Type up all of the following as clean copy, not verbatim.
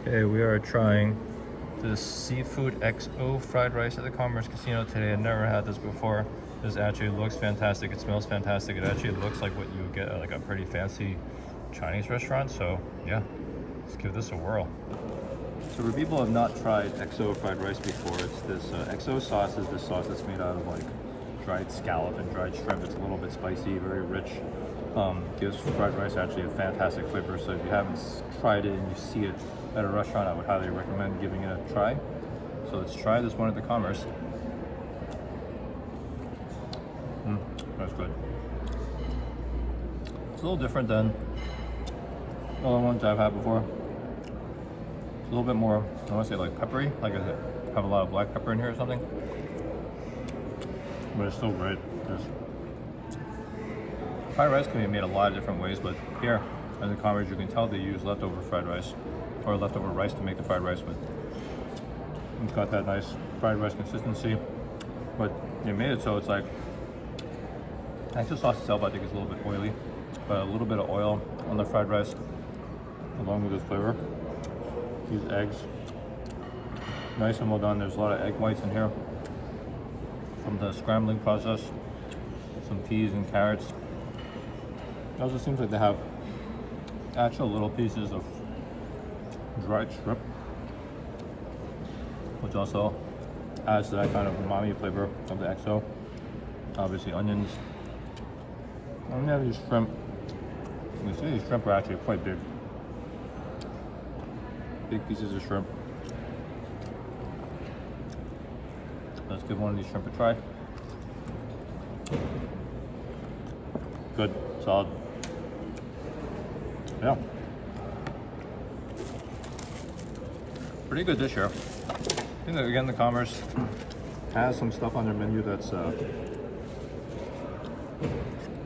Okay, we are trying the Seafood XO fried rice at the Commerce Casino today. I've never had this before. This actually looks fantastic. It smells fantastic. It actually looks like what you would get at like a pretty fancy Chinese restaurant. So yeah, let's give this a whirl. So for people who have not tried XO fried rice before, it's this XO sauce is this sauce that's made out of like dried scallop and dried shrimp. It's a little bit spicy, very rich. Gives fried rice actually a fantastic flavor. So if you haven't tried it and you see it at a restaurant, I would highly recommend giving it a try. So let's try this one at the Commerce. That's good. It's a little different than the other ones I've had before. It's a little bit more, I want to say like peppery, like I have a lot of black pepper in here or something. But it's still great. Fried rice can be made a lot of different ways, but here at the Commerce you can tell they use leftover fried rice or leftover rice to make the fried rice with. It's got that nice fried rice consistency, but they made it so it's like, actual sauce itself I think is a little bit oily, but a little bit of oil on the fried rice along with this flavor. These eggs, nice and well done. There's a lot of egg whites in here from the scrambling process, some peas and carrots. It also seems like they have actual little pieces of dried shrimp, which also adds to that kind of umami flavor of the XO. Obviously onions. And then these shrimp. You see these shrimp are actually quite big. Big pieces of shrimp. Let's give one of these shrimp a try. Good, solid. Yeah. Pretty good dish here. I think that again the Commerce has some stuff on their menu that's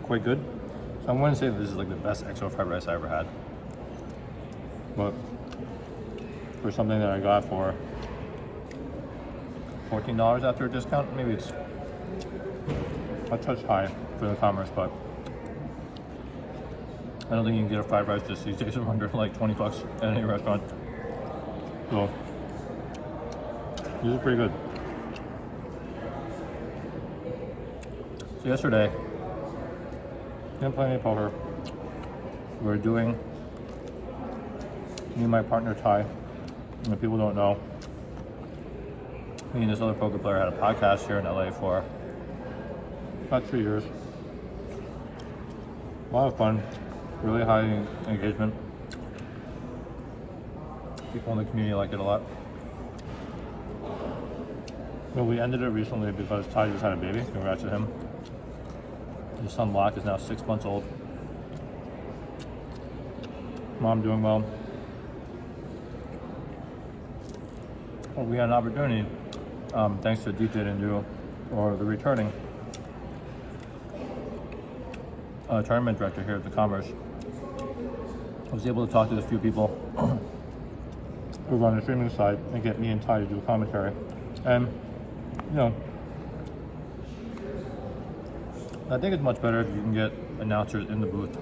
quite good. So I wouldn't say this is like the best XO fried rice I ever had. But for something that I got for $14 after a discount, maybe it's a touch high for the Commerce, but I don't think you can get a fried rice just these days for under like 20 bucks at any restaurant. So this is pretty good. So yesterday, didn't play any poker. We were doing, me and my partner Ty, and if people don't know, me and this other poker player had a podcast here in LA for about 3 years. A lot of fun, really high engagement. People in the community like it a lot. But we ended it recently because Ty just had a baby. Congrats to him. His son Locke is now 6 months old. Mom doing well. Well, we had an opportunity, thanks to DJ Ndu, or the returning tournament director here at the Commerce. I was able to talk to a few people over on the streaming side and get me and Ty to do a commentary. And, you know, I think it's much better if you can get announcers in the booth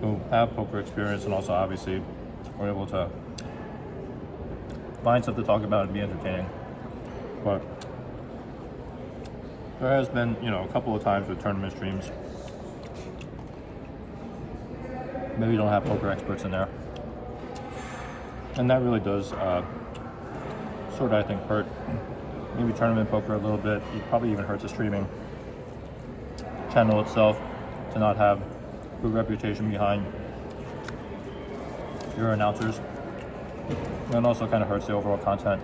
who have poker experience and also obviously are able to find stuff to talk about and be entertaining. But there has been, you know, a couple of times with tournament streams, maybe you don't have poker experts in there. And that really does sort of, I think, hurt maybe tournament poker a little bit. It probably even hurts the streaming channel itself to not have good reputation behind your announcers. And also kind of hurts the overall content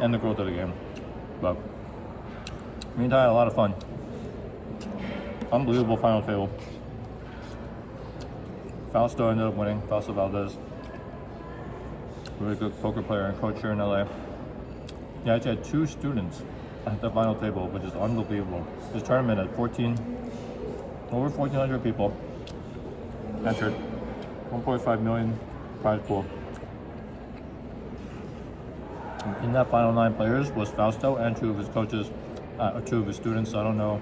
and the growth of the game. But meantime, a lot of fun. Unbelievable final table. Fausto ended up winning. Fausto Valdez, really good poker player and coach here in LA. He actually had 2 students at the final table, which is unbelievable. This tournament had over 1,400 people entered, 1.5 million prize pool. In that final 9 players was Fausto and 2 of his coaches, 2 of his students. So I don't know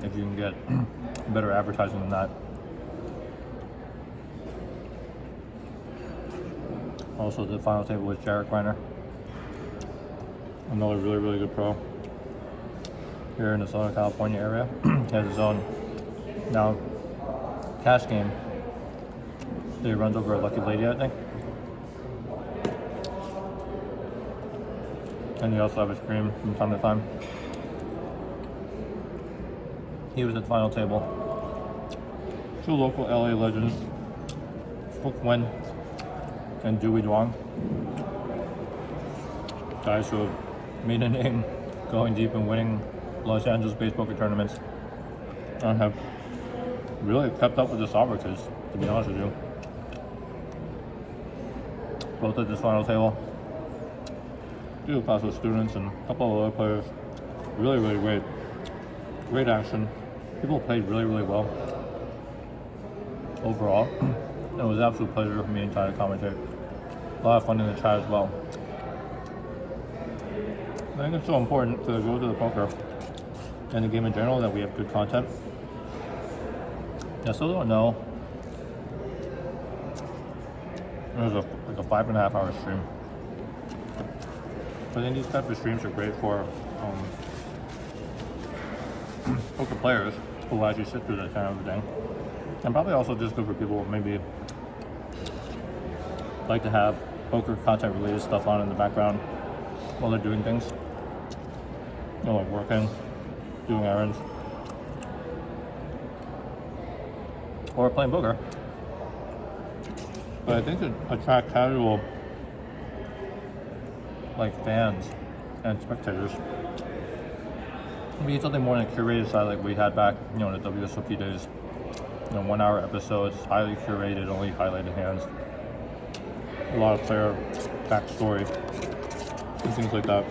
if you can get better advertising than that. Also, the final table with Jarek Reiner, another really, really good pro here in the Southern California area. He has his own now cash game that he runs over a Lucky Lady, I think. And he also have his cream from time to time. He was at the final table. Two local LA legends, Phuc Nguyen and Dewey Duong. Guys who have made a name going deep and winning Los Angeles-based poker tournaments and have really kept up with the Sovereignties, to be honest with you. Both at this final table. Few Paso students and a couple of other players. Really, really great. Great action. People played really, really well. Overall, it was an absolute pleasure for me and Ty to commentate. A lot of fun in the chat as well. I think it's so important to go to the poker and the game in general that we have good content. I still don't know. It was like a 5.5 hour stream. I think these types of streams are great for poker players who actually sit through that kind of thing. And probably also just good for people who maybe like to have poker content related stuff on in the background while they're doing things. You know, like working, doing errands, or playing poker. But I think to attract casual like fans and spectators, we need something more on the curated side like we had back, you know, in the WSOP days. You know, 1 hour episodes, highly curated, only highlighted hands. A lot of player backstory and things like that.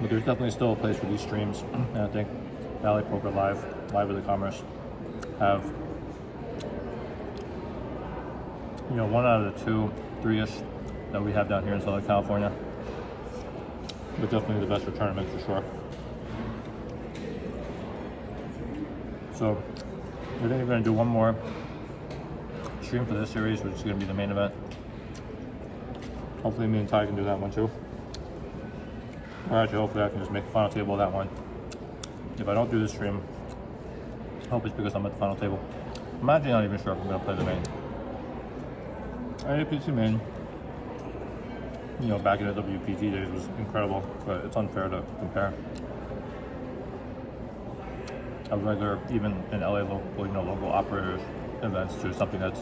But there's definitely still a place for these streams. And I think Valley Poker Live, Live of the Commerce, have, you know, 1 out of the 2, 3-ish that we have down here in Southern California. But definitely the best for tournaments for sure. So I think we're going to do one more stream for this series, which is going to be the main event. Hopefully me and Ty can do that one too. Or actually, hopefully I can just make the final table of that one. If I don't do this stream, I hope it's because I'm at the final table. I'm actually not even sure if I'm going to play the main. APC main, you know, back in the WPT days was incredible, but it's unfair to compare a regular, even in LA local, you know, local operators events to something that's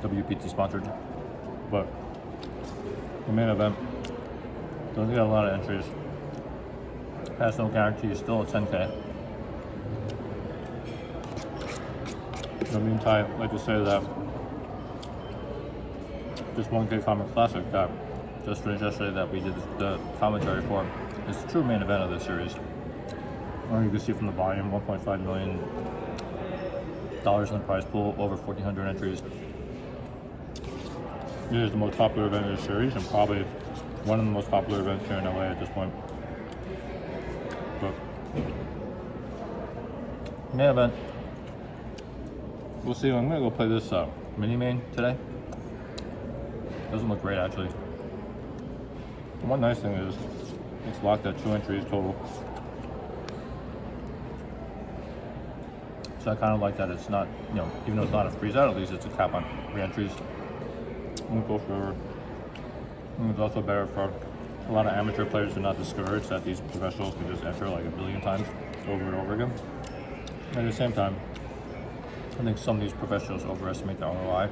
WPT sponsored. But the main event doesn't get a lot of entries. Has no guarantee, is still a 10K. So me and Ty like to say that this 1K Comic Classic that just finished yesterday that we did the commentary for is the true main event of this series. Or you can see from the volume, $1.5 million in the prize pool, over 1,400 entries. It is the most popular event in the series and probably one of the most popular events here in LA at this point. But main event, we'll see. I'm gonna go play this mini main today. Doesn't look great actually. The one nice thing is it's locked at 2 entries total. So I kind of like that it's not, you know, even though it's not a freeze out, at least it's a cap on re-entries. I'm gonna go for, and it's also better for a lot of amateur players who are not discouraged that these professionals can just enter like a billion times over and over again. At the same time, I think some of these professionals overestimate the ROI,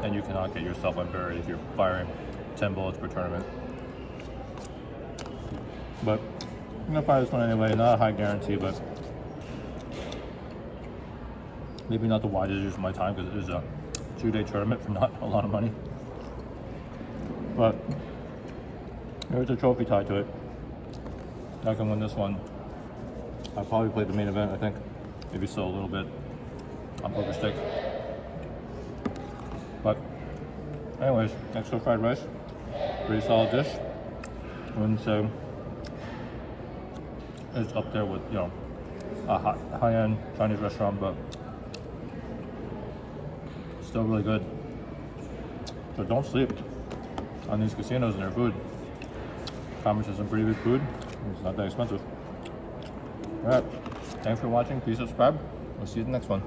and you cannot get yourself unburied if you're firing 10 bullets per tournament. But I'm gonna buy this one anyway, not a high guarantee, but maybe not the widest use of my time because it is a 2-day tournament for not a lot of money. But there's a trophy tied to it. I can win this one. I'll probably play the main event, I think. Maybe still a little bit on poker stick. But anyways, extra fried rice. Pretty solid dish. I wouldn't say it's up there with, you know, a high-end Chinese restaurant, but still really good. So don't sleep on these casinos and their food. Commerce has some pretty good food. It's not that expensive. All right. Thanks for watching. Please subscribe. We'll see you in the next one.